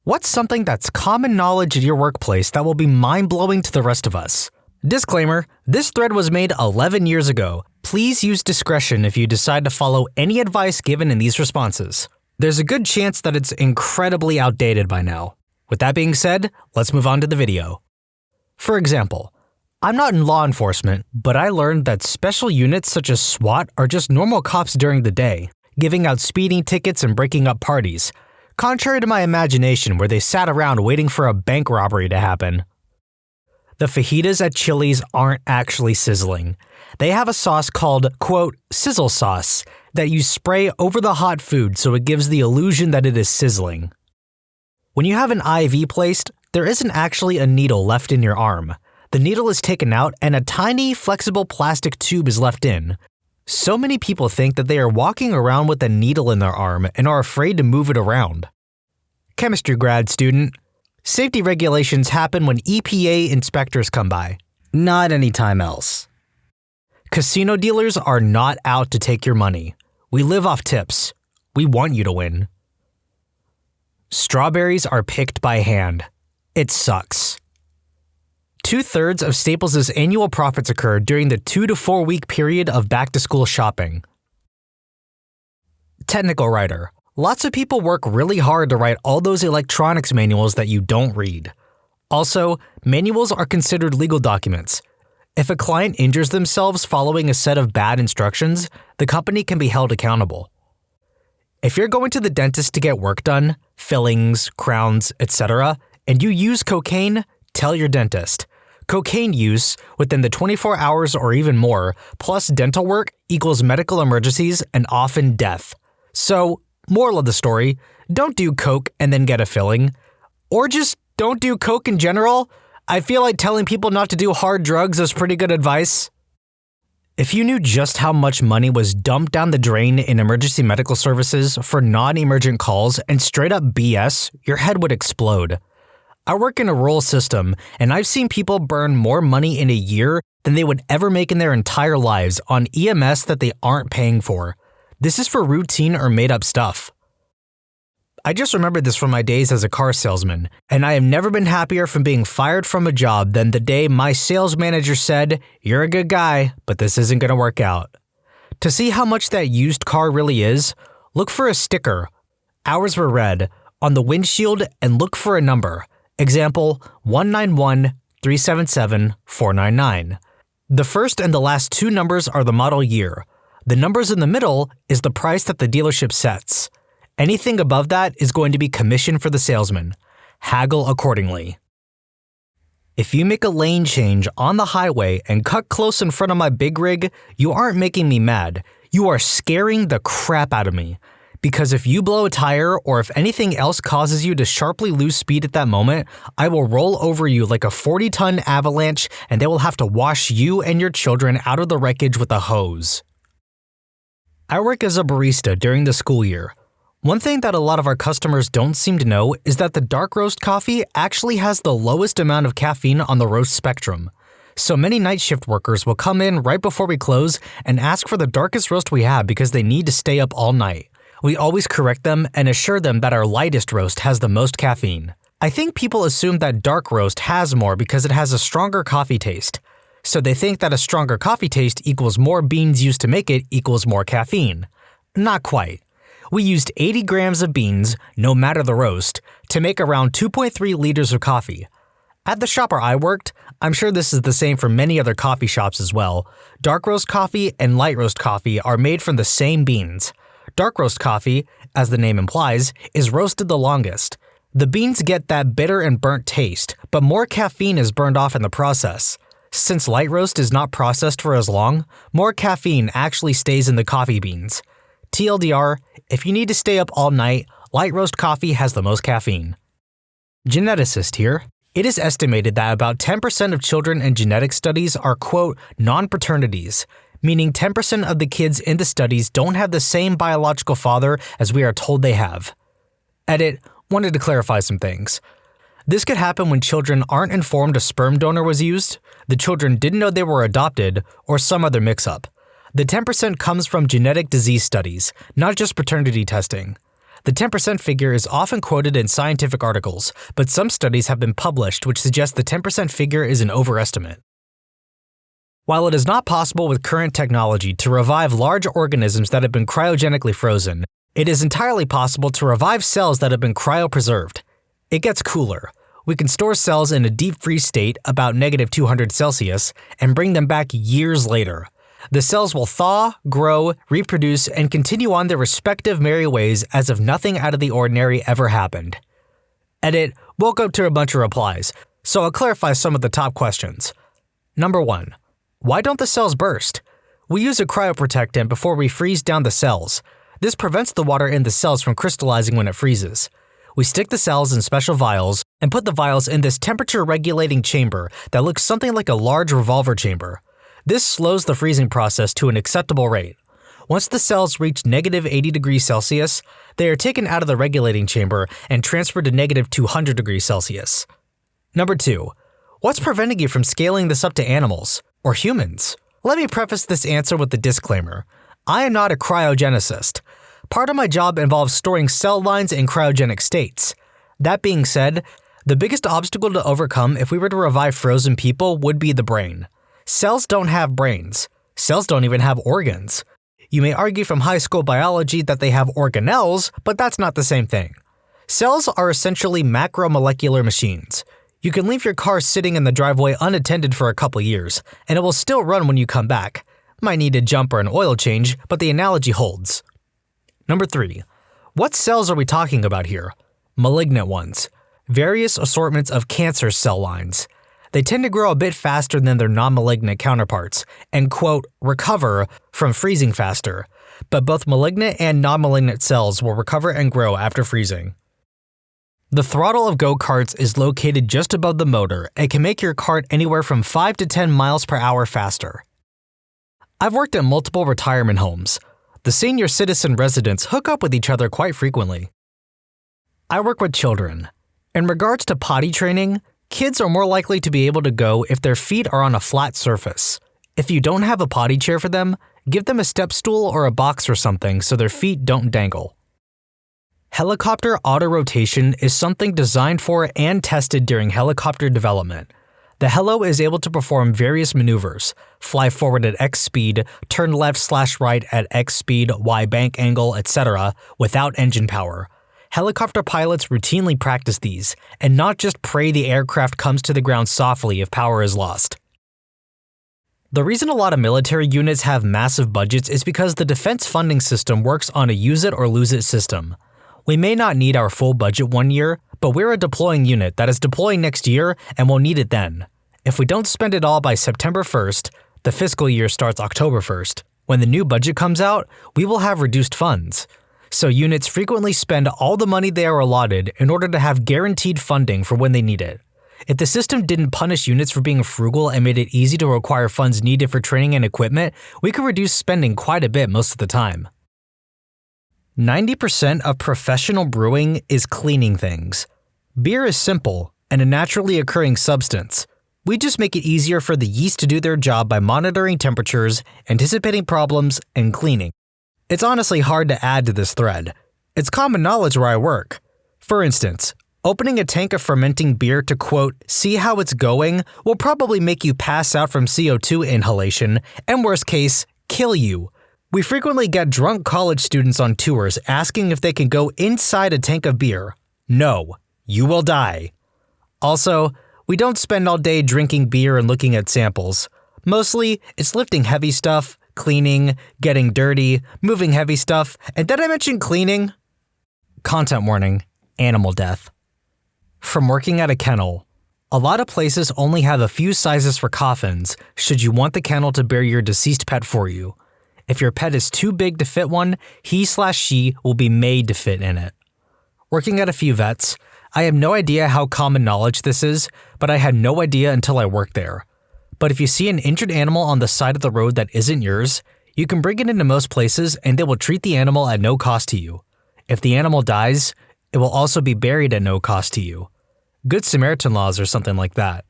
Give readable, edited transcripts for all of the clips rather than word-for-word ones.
What's something that's common knowledge in your workplace that will be mind-blowing to the rest of us? Disclaimer, this thread was made 11 years ago. Please use discretion if you decide to follow any advice given in these responses. There's a good chance that it's incredibly outdated by now. With that being said, let's move on to the video. For example, I'm not in law enforcement, but I learned that special units such as SWAT are just normal cops during the day, giving out speeding tickets and breaking up parties, contrary to my imagination where they sat around waiting for a bank robbery to happen. The fajitas at Chili's aren't actually sizzling. They have a sauce called, quote, sizzle sauce that you spray over the hot food so it gives the illusion that it is sizzling. When you have an IV placed, there isn't actually a needle left in your arm. The needle is taken out and a tiny, flexible plastic tube is left in. So many people think that they are walking around with a needle in their arm and are afraid to move it around. Chemistry grad student. Safety regulations happen when EPA inspectors come by, not any time else. Casino dealers are not out to take your money. We live off tips. We want you to win. Strawberries are picked by hand. It sucks. 2/3 of Staples' annual profits occur during the 2 to 4 week period of back-to-school shopping. Technical writer. Lots of people work really hard to write all those electronics manuals that you don't read. Also, manuals are considered legal documents. If a client injures themselves following a set of bad instructions, the company can be held accountable. If you're going to the dentist to get work done, fillings, crowns, etc., and you use cocaine, tell your dentist. Cocaine use, within the 24 hours or even more, plus dental work equals medical emergencies and often death. So, moral of the story, don't do coke and then get a filling. Or just don't do coke in general. I feel like telling people not to do hard drugs is pretty good advice. If you knew just how much money was dumped down the drain in emergency medical services for non-emergent calls and straight up BS, your head would explode. I work in a rural system, and I've seen people burn more money in a year than they would ever make in their entire lives on EMS that they aren't paying for. This is for routine or made-up stuff. I just remembered this from my days as a car salesman, and I have never been happier from being fired from a job than the day my sales manager said, "You're a good guy, but this isn't going to work out." To see how much that used car really is, look for a sticker. Ours were red on the windshield and look for a number. Example, 191-377-499. The first and the last two numbers are the model year. The numbers in the middle is the price that the dealership sets. Anything above that is going to be commission for the salesman. Haggle accordingly. If you make a lane change on the highway and cut close in front of my big rig, you aren't making me mad. You are scaring the crap out of me. Because if you blow a tire or if anything else causes you to sharply lose speed at that moment, I will roll over you like a 40-ton avalanche and they will have to wash you and your children out of the wreckage with a hose. I work as a barista during the school year. One thing that a lot of our customers don't seem to know is that the dark roast coffee actually has the lowest amount of caffeine on the roast spectrum. So many night shift workers will come in right before we close and ask for the darkest roast we have because they need to stay up all night. We always correct them and assure them that our lightest roast has the most caffeine. I think people assume that dark roast has more because it has a stronger coffee taste. So they think that a stronger coffee taste equals more beans used to make it equals more caffeine. Not quite. We used 80 grams of beans, no matter the roast, to make around 2.3 liters of coffee. At the shop where I worked, I'm sure this is the same for many other coffee shops as well, dark roast coffee and light roast coffee are made from the same beans. Dark roast coffee, as the name implies, is roasted the longest. The beans get that bitter and burnt taste, but more caffeine is burned off in the process. Since light roast is not processed for as long, more caffeine actually stays in the coffee beans. TLDR, if you need to stay up all night, light roast coffee has the most caffeine. Geneticist here. It is estimated that about 10% of children in genetic studies are, quote, non-paternities, meaning 10% of the kids in the studies don't have the same biological father as we are told they have. Edit, wanted to clarify some things. This could happen when children aren't informed a sperm donor was used, the children didn't know they were adopted, or some other mix-up. The 10% comes from genetic disease studies, not just paternity testing. The 10% figure is often quoted in scientific articles, but some studies have been published which suggest the 10% figure is an overestimate. While it is not possible with current technology to revive large organisms that have been cryogenically frozen, it is entirely possible to revive cells that have been cryopreserved. It gets cooler. We can store cells in a deep freeze state about -200 Celsius and bring them back years later. The cells will thaw, grow, reproduce, and continue on their respective merry ways as if nothing out of the ordinary ever happened. Edit woke up to a bunch of replies, so I'll clarify some of the top questions. Number 1. Why don't the cells burst? We use a cryoprotectant before we freeze down the cells. This prevents the water in the cells from crystallizing when it freezes. We stick the cells in special vials and put the vials in this temperature-regulating chamber that looks something like a large revolver chamber. This slows the freezing process to an acceptable rate. Once the cells reach -80 degrees Celsius, they are taken out of the regulating chamber and transferred to -200 degrees Celsius. Number 2. What's preventing you from scaling this up to animals? Or humans? Let me preface this answer with the disclaimer. I am not a cryogenicist. Part of my job involves storing cell lines in cryogenic states. That being said, the biggest obstacle to overcome if we were to revive frozen people would be the brain. Cells don't have brains. Cells don't even have organs. You may argue from high school biology that they have organelles, but that's not the same thing. Cells are essentially macromolecular machines. You can leave your car sitting in the driveway unattended for a couple years, and it will still run when you come back. Might need a jump or an oil change, but the analogy holds. Number 3. What cells are we talking about here? Malignant ones. Various assortments of cancer cell lines. They tend to grow a bit faster than their non-malignant counterparts and, quote, recover from freezing faster, but both malignant and non-malignant cells will recover and grow after freezing. The throttle of go-karts is located just above the motor and can make your cart anywhere from 5 to 10 miles per hour faster. I've worked at multiple retirement homes. The senior citizen residents hook up with each other quite frequently. I work with children. In regards to potty training, kids are more likely to be able to go if their feet are on a flat surface. If you don't have a potty chair for them, give them a step stool or a box or something so their feet don't dangle. Helicopter auto-rotation is something designed for and tested during helicopter development. The Helo is able to perform various maneuvers, fly forward at X speed, turn left/right at X speed, Y bank angle, etc., without engine power. Helicopter pilots routinely practice these, and not just pray the aircraft comes to the ground softly if power is lost. The reason a lot of military units have massive budgets is because the defense funding system works on a use-it-or-lose-it system. We may not need our full budget one year, but we're a deploying unit that is deploying next year and will need it then. If we don't spend it all by September 1st, the fiscal year starts October 1st, when the new budget comes out, we will have reduced funds. So units frequently spend all the money they are allotted in order to have guaranteed funding for when they need it. If the system didn't punish units for being frugal and made it easy to acquire funds needed for training and equipment, we could reduce spending quite a bit most of the time. 90% of professional brewing is cleaning things. Beer is simple and a naturally occurring substance. We just make it easier for the yeast to do their job by monitoring temperatures, anticipating problems, and cleaning. It's honestly hard to add to this thread. It's common knowledge where I work. For instance, opening a tank of fermenting beer to, quote, see how it's going will probably make you pass out from CO2 inhalation and, worst case, kill you. We frequently get drunk college students on tours asking if they can go inside a tank of beer. No, you will die. Also, we don't spend all day drinking beer and looking at samples. Mostly, it's lifting heavy stuff, cleaning, getting dirty, moving heavy stuff, and did I mention cleaning? Content warning, animal death. From working at a kennel, a lot of places only have a few sizes for coffins should you want the kennel to bury your deceased pet for you. If your pet is too big to fit one, he/she will be made to fit in it. Working at a few vets, I have no idea how common knowledge this is, but I had no idea until I worked there. But if you see an injured animal on the side of the road that isn't yours, you can bring it into most places and they will treat the animal at no cost to you. If the animal dies, it will also be buried at no cost to you. Good Samaritan laws or something like that.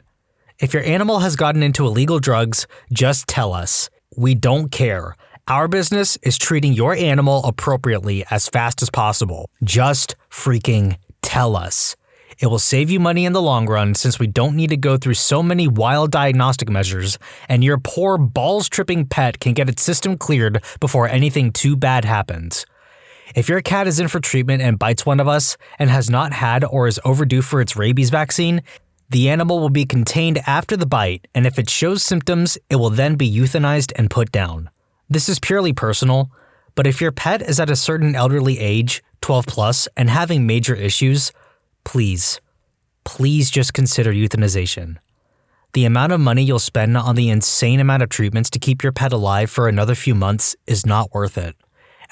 If your animal has gotten into illegal drugs, just tell us. We don't care. Our business is treating your animal appropriately as fast as possible. Just freaking tell us. It will save you money in the long run since we don't need to go through so many wild diagnostic measures, and your poor balls-tripping pet can get its system cleared before anything too bad happens. If your cat is in for treatment and bites one of us and has not had or is overdue for its rabies vaccine, the animal will be contained after the bite, and if it shows symptoms, it will then be euthanized and put down. This is purely personal, but if your pet is at a certain elderly age, 12 plus, and having major issues, please just consider euthanization. The amount of money you'll spend on the insane amount of treatments to keep your pet alive for another few months is not worth it,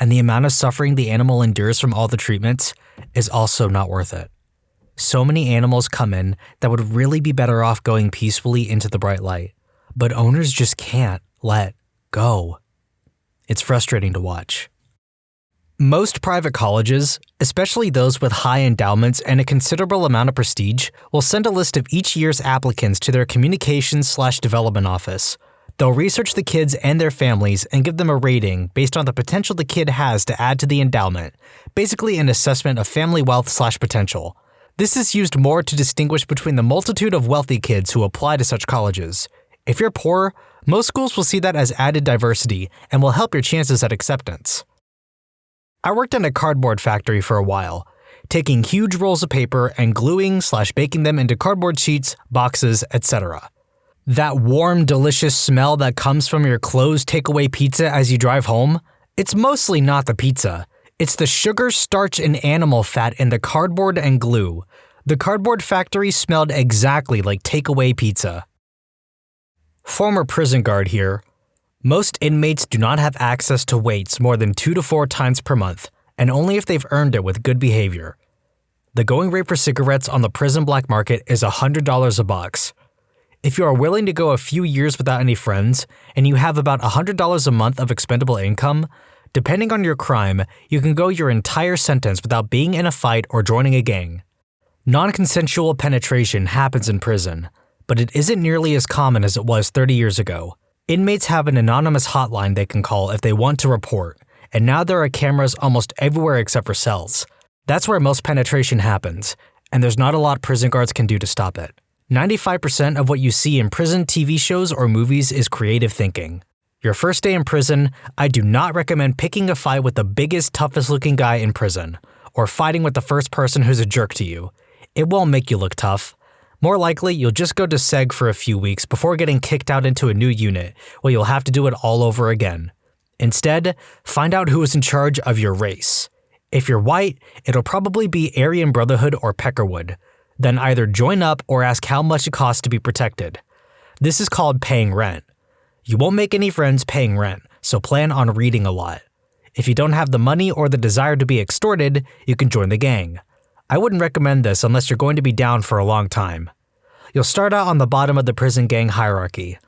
and the amount of suffering the animal endures from all the treatments is also not worth it. So many animals come in that would really be better off going peacefully into the bright light, but owners just can't let go. It's frustrating to watch. Most private colleges, especially those with high endowments and a considerable amount of prestige, will send a list of each year's applicants to their communications/development office. They'll research the kids and their families and give them a rating based on the potential the kid has to add to the endowment, basically an assessment of family wealth/potential. This is used more to distinguish between the multitude of wealthy kids who apply to such colleges. If you're poor, most schools will see that as added diversity and will help your chances at acceptance. I worked in a cardboard factory for a while, taking huge rolls of paper and gluing/baking them into cardboard sheets, boxes, etc. That warm, delicious smell that comes from your closed takeaway pizza as you drive home, it's mostly not the pizza. It's the sugar, starch, and animal fat in the cardboard and glue. The cardboard factory smelled exactly like takeaway pizza. Former prison guard here. Most inmates do not have access to weights more than 2 to 4 times per month, and only if they've earned it with good behavior. The going rate for cigarettes on the prison black market is $100 a box. If you are willing to go a few years without any friends, and you have about $100 a month of expendable income, depending on your crime, you can go your entire sentence without being in a fight or joining a gang. Non-consensual penetration happens in prison, but it isn't nearly as common as it was 30 years ago. Inmates have an anonymous hotline they can call if they want to report, and now there are cameras almost everywhere except for cells. That's where most penetration happens, and there's not a lot prison guards can do to stop it. 95% of what you see in prison TV shows or movies is creative thinking. Your first day in prison, I do not recommend picking a fight with the biggest, toughest looking guy in prison, or fighting with the first person who's a jerk to you. It won't make you look tough. More likely, you'll just go to SEG for a few weeks before getting kicked out into a new unit, where you'll have to do it all over again. Instead, find out who is in charge of your race. If you're white, it'll probably be Aryan Brotherhood or Peckerwood. Then either join up or ask how much it costs to be protected. This is called paying rent. You won't make any friends paying rent, so plan on reading a lot. If you don't have the money or the desire to be extorted, you can join the gang. I wouldn't recommend this unless you're going to be down for a long time. You'll start out on the bottom of the prison gang hierarchy.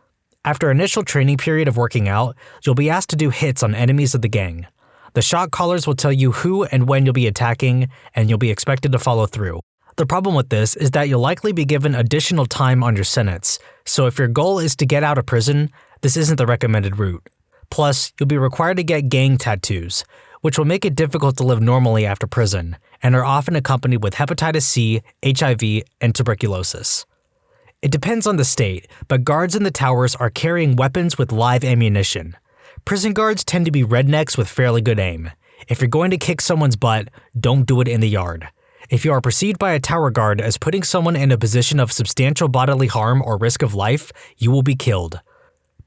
After initial training period of working out, you'll be asked to do hits on enemies of the gang. The shot callers will tell you who and when you'll be attacking, and you'll be expected to follow through. The problem with this is that you'll likely be given additional time on your sentence, so if your goal is to get out of prison, this isn't the recommended route. Plus, you'll be required to get gang tattoos, which will make it difficult to live normally after prison, and are often accompanied with hepatitis C, HIV, and tuberculosis. It depends on the state, but guards in the towers are carrying weapons with live ammunition. Prison guards tend to be rednecks with fairly good aim. If you're going to kick someone's butt, don't do it in the yard. If you are perceived by a tower guard as putting someone in a position of substantial bodily harm or risk of life, you will be killed.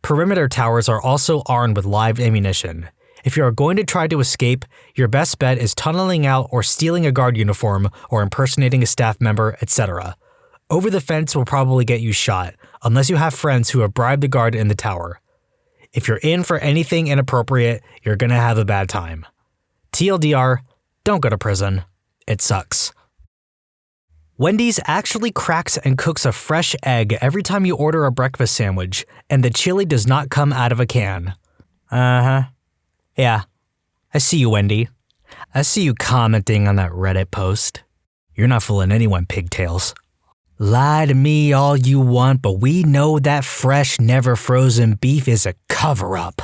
Perimeter towers are also armed with live ammunition. If you are going to try to escape, your best bet is tunneling out or stealing a guard uniform or impersonating a staff member, etc. Over the fence will probably get you shot, unless you have friends who have bribed the guard in the tower. If you're in for anything inappropriate, you're gonna have a bad time. TLDR, don't go to prison. It sucks. Wendy's actually cracks and cooks a fresh egg every time you order a breakfast sandwich, and the chili does not come out of a can. Yeah, I see you, Wendy. I see you commenting on that Reddit post. You're not fooling anyone, pigtails. Lie to me all you want, but we know that fresh, never frozen beef is a cover-up.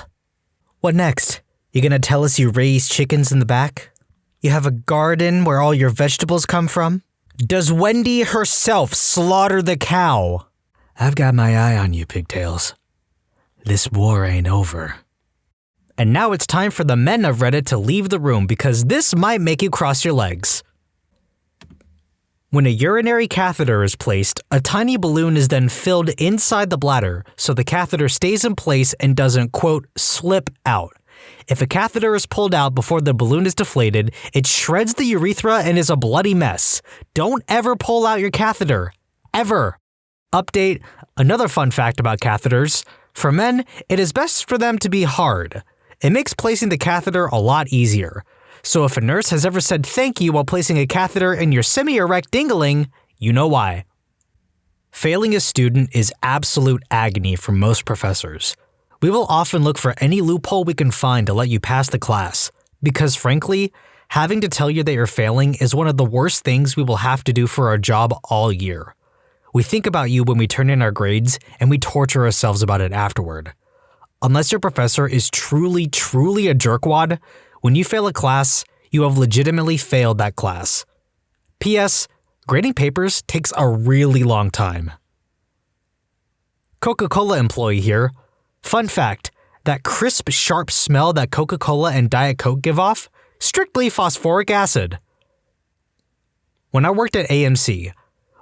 What next? You gonna tell us you raise chickens in the back? You have a garden where all your vegetables come from? Does Wendy herself slaughter the cow? I've got my eye on you, pigtails. This war ain't over. And now it's time for the men of Reddit to leave the room because this might make you cross your legs. When a urinary catheter is placed, a tiny balloon is then filled inside the bladder so the catheter stays in place and doesn't, quote, slip out. If a catheter is pulled out before the balloon is deflated, it shreds the urethra and is a bloody mess. Don't ever pull out your catheter. Ever. Update, another fun fact about catheters. For men, it is best for them to be hard. It makes placing the catheter a lot easier. So if a nurse has ever said thank you while placing a catheter in your semi-erect dingling, you know why. Failing a student is absolute agony for most professors. We will often look for any loophole we can find to let you pass the class, because frankly, having to tell you that you're failing is one of the worst things we will have to do for our job all year. We think about you when we turn in our grades, and we torture ourselves about it afterward. Unless your professor is truly a jerkwad, when you fail a class, you have legitimately failed that class. P.S. Grading papers takes a really long time. Coca-Cola employee here. Fun fact, that crisp, sharp smell that Coca-Cola and Diet Coke give off, strictly phosphoric acid. When I worked at AMC,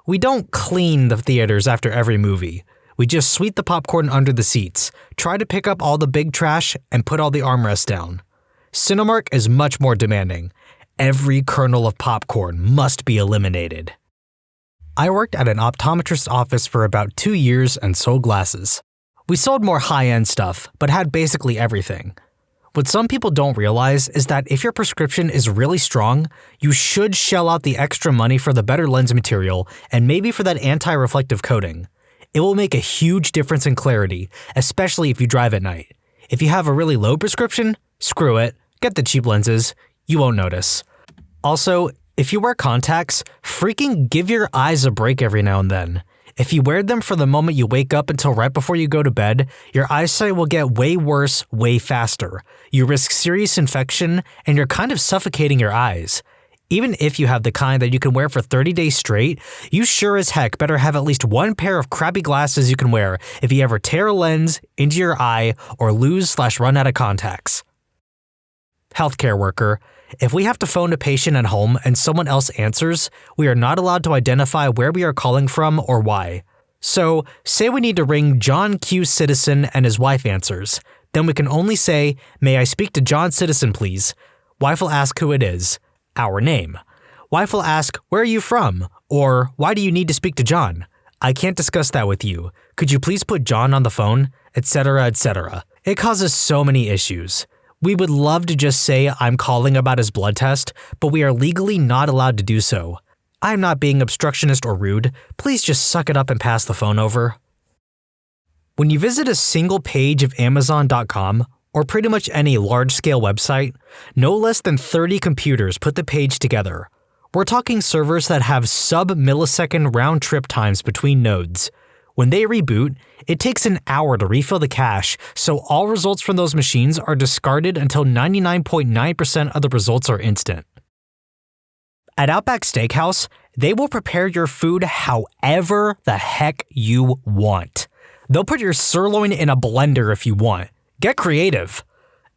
we don't clean the theaters after every movie. We just sweep the popcorn under the seats, try to pick up all the big trash, and put all the armrests down. Cinemark is much more demanding. Every kernel of popcorn must be eliminated. I worked at an optometrist's office for about 2 years and sold glasses. We sold more high-end stuff, but had basically everything. What some people don't realize is that if your prescription is really strong, you should shell out the extra money for the better lens material and maybe for that anti-reflective coating. It will make a huge difference in clarity, especially if you drive at night. If you have a really low prescription, screw it, get the cheap lenses, you won't notice. Also, if you wear contacts, freaking give your eyes a break every now and then. If you wear them from the moment you wake up until right before you go to bed, your eyesight will get way worse way faster. You risk serious infection, and you're kind of suffocating your eyes. Even if you have the kind that you can wear for 30 days straight, you sure as heck better have at least one pair of crappy glasses you can wear if you ever tear a lens into your eye or lose/run out of contacts. Healthcare worker. If we have to phone a patient at home and someone else answers, we are not allowed to identify where we are calling from or why. So, say we need to ring John Q. Citizen and his wife answers. Then we can only say, "May I speak to John Citizen, please?" Wife will ask who it is. Our name. Wife will ask, "Where are you from?" Or, "Why do you need to speak to John?" "I can't discuss that with you. Could you please put John on the phone?" Etc., etc. It causes so many issues. We would love to just say I'm calling about his blood test, but we are legally not allowed to do so. I'm not being obstructionist or rude. Please just suck it up and pass the phone over. When you visit a single page of Amazon.com, or pretty much any large-scale website, no less than 30 computers put the page together. We're talking servers that have sub-millisecond round-trip times between nodes. When they reboot, it takes an hour to refill the cache, so all results from those machines are discarded until 99.9% of the results are instant. At Outback Steakhouse, they will prepare your food however the heck you want. They'll put your sirloin in a blender if you want. Get creative.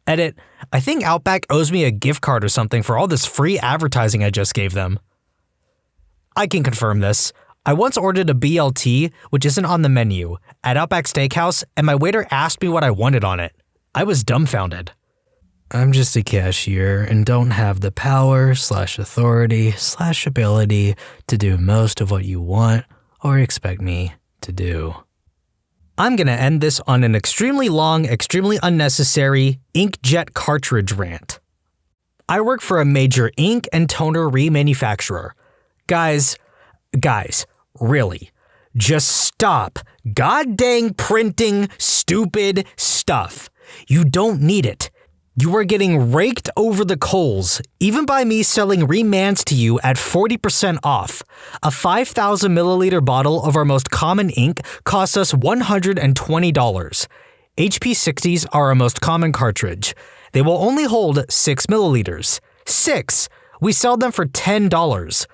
Edit, I think Outback owes me a gift card or something for all this free advertising I just gave them. I can confirm this. I once ordered a BLT, which isn't on the menu, at Outback Steakhouse, and my waiter asked me what I wanted on it. I was dumbfounded. I'm just a cashier and don't have the power/authority/ability to do most of what you want or expect me to do. I'm gonna end this on an extremely long, extremely unnecessary inkjet cartridge rant. I work for a major ink and toner remanufacturer. Guys, really, just stop goddamn printing stupid stuff. You don't need it. You are getting raked over the coals, even by me selling remans to you at 40% off. A 5,000 milliliter bottle of our most common ink costs us $120. HP 60s are our most common cartridge. They will only hold 6 milliliters. 6! We sell them for $10.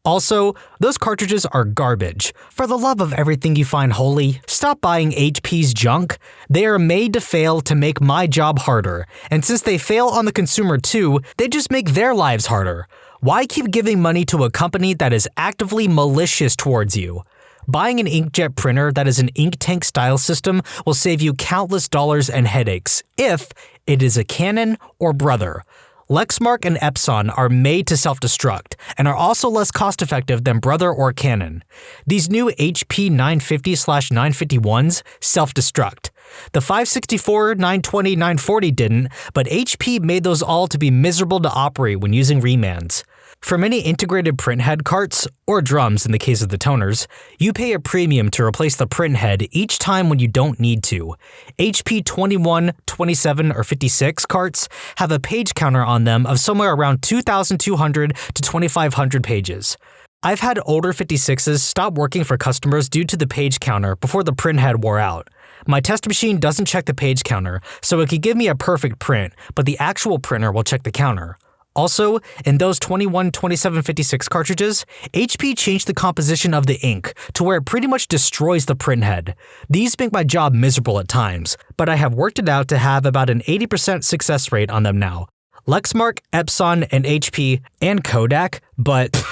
Also, those cartridges are garbage. For the love of everything you find holy, stop buying HP's junk. They are made to fail to make my job harder, and since they fail on the consumer too, they just make their lives harder. Why keep giving money to a company that is actively malicious towards you? Buying an inkjet printer that is an ink tank style system will save you countless dollars and headaches, if it is a Canon or Brother. Lexmark and Epson are made to self-destruct and are also less cost-effective than Brother or Canon. These new HP 950/951s self-destruct. The 564, 920, 940 didn't, but HP made those all to be miserable to operate when using remands. For many integrated printhead carts, or drums in the case of the toners, you pay a premium to replace the printhead each time when you don't need to. HP 21, 27, or 56 carts have a page counter on them of somewhere around 2,200 to 2,500 pages. I've had older 56s stop working for customers due to the page counter before the printhead wore out. My test machine doesn't check the page counter, so it could give me a perfect print, but the actual printer will check the counter. Also, in those 21, 27, 56 cartridges, HP changed the composition of the ink to where it pretty much destroys the printhead. These make my job miserable at times, but I have worked it out to have about an 80% success rate on them now. Lexmark, Epson, and HP, and Kodak, but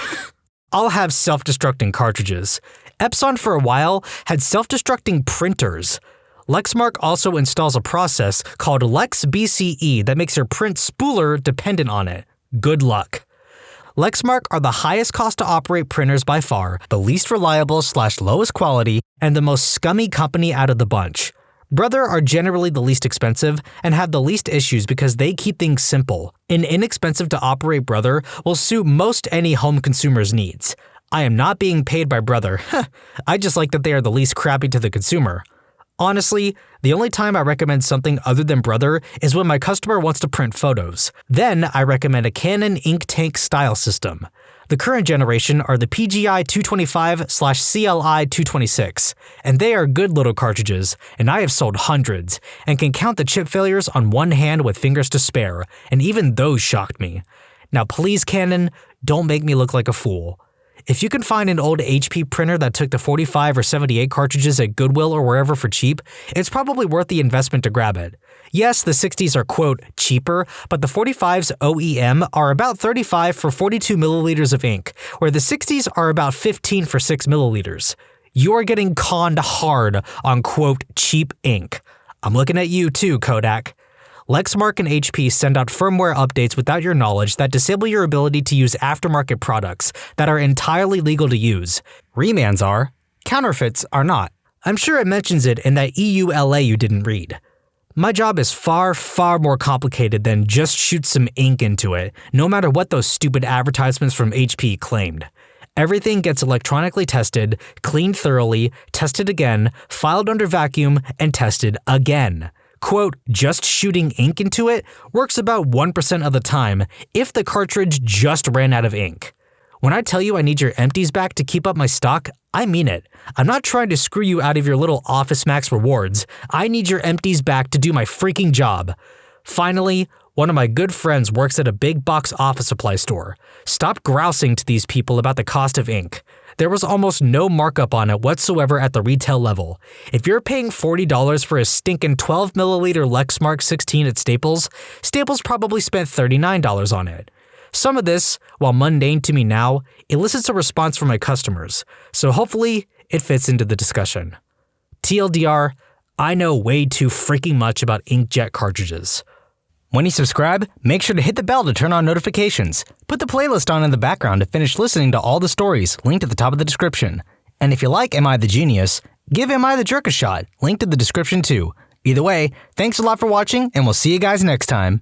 I'll have self-destructing cartridges. Epson for a while had self-destructing printers. Lexmark also installs a process called LexBCE that makes your print spooler dependent on it. Good luck. Lexmark are the highest cost to operate printers by far, the least reliable / lowest quality, and the most scummy company out of the bunch. Brother are generally the least expensive and have the least issues because they keep things simple. An inexpensive to operate Brother will suit most any home consumer's needs. I am not being paid by Brother. I just like that they are the least crappy to the consumer. Honestly, the only time I recommend something other than Brother is when my customer wants to print photos. Then I recommend a Canon ink tank style system. The current generation are the PGI 225/CLI 226, and they are good little cartridges, and I have sold hundreds, and can count the chip failures on one hand with fingers to spare, and even those shocked me. Now please Canon, don't make me look like a fool. If you can find an old HP printer that took the 45 or 78 cartridges at Goodwill or wherever for cheap, it's probably worth the investment to grab it. Yes, the 60s are quote cheaper, but the 45's OEM are about 35 for 42 milliliters of ink, where the 60s are about 15 for 6 milliliters. You are getting conned hard on quote cheap ink. I'm looking at you too, Kodak. Lexmark and HP send out firmware updates without your knowledge that disable your ability to use aftermarket products that are entirely legal to use. Remands are. Counterfeits are not. I'm sure it mentions it in that EULA you didn't read. My job is far, far more complicated than just shoot some ink into it, no matter what those stupid advertisements from HP claimed. Everything gets electronically tested, cleaned thoroughly, tested again, filed under vacuum, and tested again. Quote, just shooting ink into it works about 1% of the time if the cartridge just ran out of ink. When I tell you I need your empties back to keep up my stock, I mean it. I'm not trying to screw you out of your little Office Max rewards. I need your empties back to do my freaking job. Finally, one of my good friends works at a big box office supply store. Stop grousing to these people about the cost of ink. There was almost no markup on it whatsoever at the retail level. If you're paying $40 for a stinking 12 milliliter Lexmark 16 at Staples, Staples probably spent $39 on it. Some of this, while mundane to me now, elicits a response from my customers, so hopefully it fits into the discussion. TLDR, I know way too freaking much about inkjet cartridges. When you subscribe, make sure to hit the bell to turn on notifications. Put the playlist on in the background to finish listening to all the stories linked at the top of the description. And if you like Am I the Genius, give Am I the Jerk a shot, linked in the description too. Either way, thanks a lot for watching, and we'll see you guys next time.